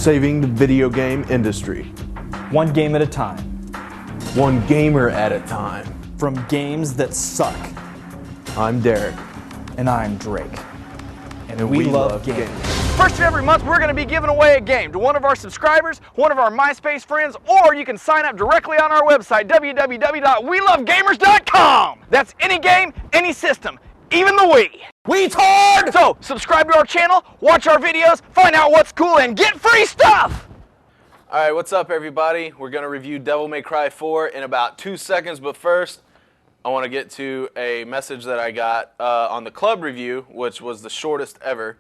saving the video game industry. One game at a time. One gamer at a time. From games that suck. I'm Derek. And I'm Drake. And we love games. First of every month, we're going to be giving away a game to one of our subscribers, one of our MySpace friends, or you can sign up directly on our website, www.welovegamers.com. That's any game, any system, even the Wii. Weetard! So, subscribe to our channel, watch our videos, find out what's cool, and get free stuff! Alright, what's up everybody? We're going to review Devil May Cry 4 in about 2 seconds, but first, I want to get to a message that I got on the club review, which was the shortest ever.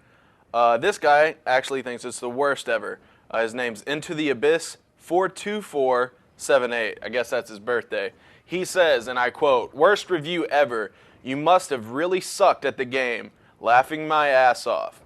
This guy actually thinks it's the worst ever. His name's Into the Abyss 42478. I guess that's his birthday. He says, and I quote, "Worst review ever. You must have really sucked at the game. Laughing my ass off."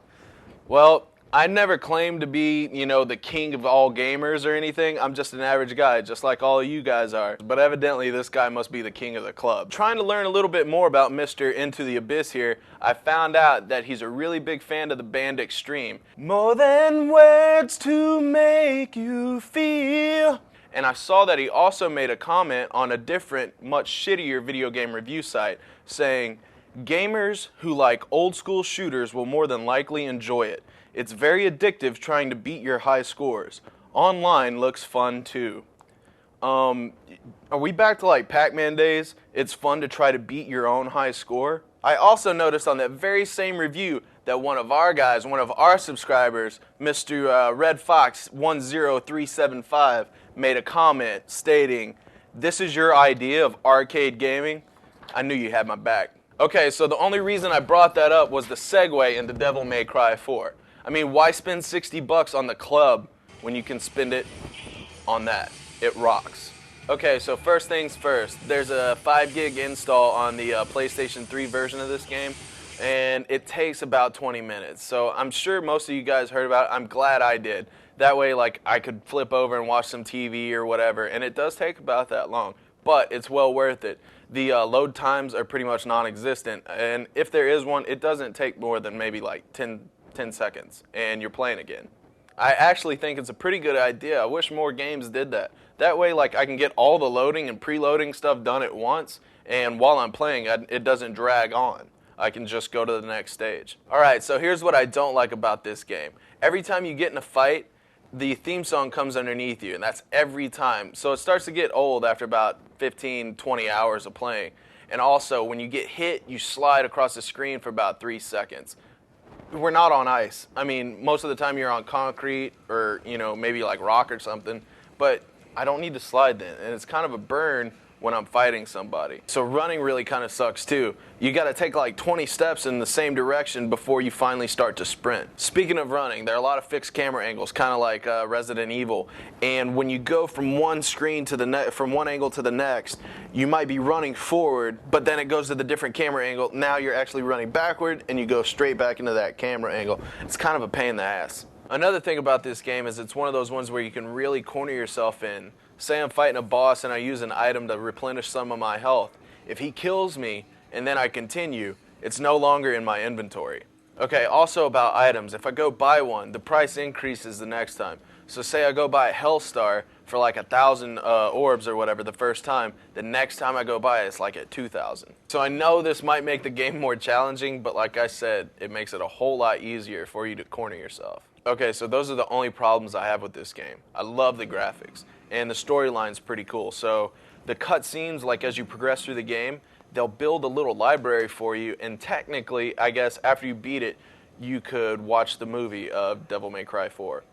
Well, I never claimed to be, the king of all gamers or anything. I'm just an average guy, just like all of you guys are. But evidently, this guy must be the king of the club. Trying to learn a little bit more about Mr. Into the Abyss here, I found out that he's a really big fan of the band Extreme. More than words to make you feel. And I saw that he also made a comment on a different, much shittier video game review site, saying, "Gamers who like old school shooters will more than likely enjoy it. It's very addictive trying to beat your high scores. Online looks fun too." Are we back to like Pac-Man days? It's fun to try to beat your own high score? I also noticed on that very same review that one of our guys, one of our subscribers, Mr. Red Fox 10375, made a comment stating, "This is your idea of arcade gaming?" I knew you had my back. Okay, so the only reason I brought that up was the segue into Devil May Cry 4. I mean, why spend $60 on the club when you can spend it on that? It rocks. Okay, so first things first, there's a 5 gig install on the PlayStation 3 version of this game, and it takes about 20 minutes. So I'm sure most of you guys heard about it. I'm glad I did. That way, like, I could flip over and watch some TV or whatever, and it does take about that long, but it's well worth it. The load times are pretty much non-existent, and if there is one, it doesn't take more than maybe like 10 seconds, and you're playing again. I actually think it's a pretty good idea. I wish more games did that. That way, like, I can get all the loading and preloading stuff done at once, and while I'm playing, it doesn't drag on. I can just go to the next stage. Alright, so here's what I don't like about this game. Every time you get in a fight, the theme song comes underneath you, and that's every time. So it starts to get old after about 15, 20 hours of playing. And also, when you get hit, you slide across the screen for about 3 seconds. We're not on ice. I mean, most of the time you're on concrete or, maybe like rock or something, but I don't need to slide then, and it's kind of a burn when I'm fighting somebody. So running really kind of sucks too. You gotta take like 20 steps in the same direction before you finally start to sprint. Speaking of running, there are a lot of fixed camera angles, kind of like Resident Evil. And when you go from one screen to from one angle to the next, you might be running forward, but then it goes to the different camera angle. Now you're actually running backward, and you go straight back into that camera angle. It's kind of a pain in the ass. Another thing about this game is it's one of those ones where you can really corner yourself in. Say I'm fighting a boss and I use an item to replenish some of my health. If he kills me and then I continue, it's no longer in my inventory. Okay, also about items, if I go buy one, the price increases the next time. So say I go buy a Hellstar for like 1,000 orbs or whatever the first time, the next time I go buy it, it's like at 2,000. So I know this might make the game more challenging, but like I said, it makes it a whole lot easier for you to corner yourself. Okay, so those are the only problems I have with this game. I love the graphics, and the storyline's pretty cool. So the cutscenes, like as you progress through the game, they'll build a little library for you, and technically, I guess, after you beat it, you could watch the movie of Devil May Cry 4.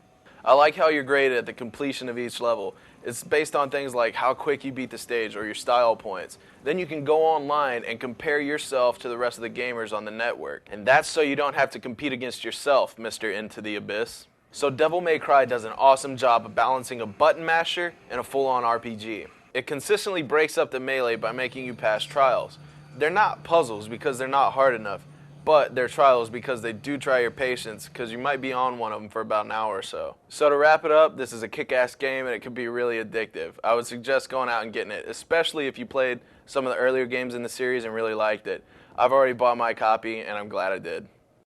I like how you're graded at the completion of each level. It's based on things like how quick you beat the stage or your style points. Then you can go online and compare yourself to the rest of the gamers on the network. And that's so you don't have to compete against yourself, Mr. Into the Abyss. So Devil May Cry does an awesome job of balancing a button masher and a full-on RPG. It consistently breaks up the melee by making you pass trials. They're not puzzles because they're not hard enough, but they're trials because they do try your patience, because you might be on one of them for about an hour or so. So to wrap it up, this is a kick-ass game and it can be really addictive. I would suggest going out and getting it, especially if you played some of the earlier games in the series and really liked it. I've already bought my copy and I'm glad I did.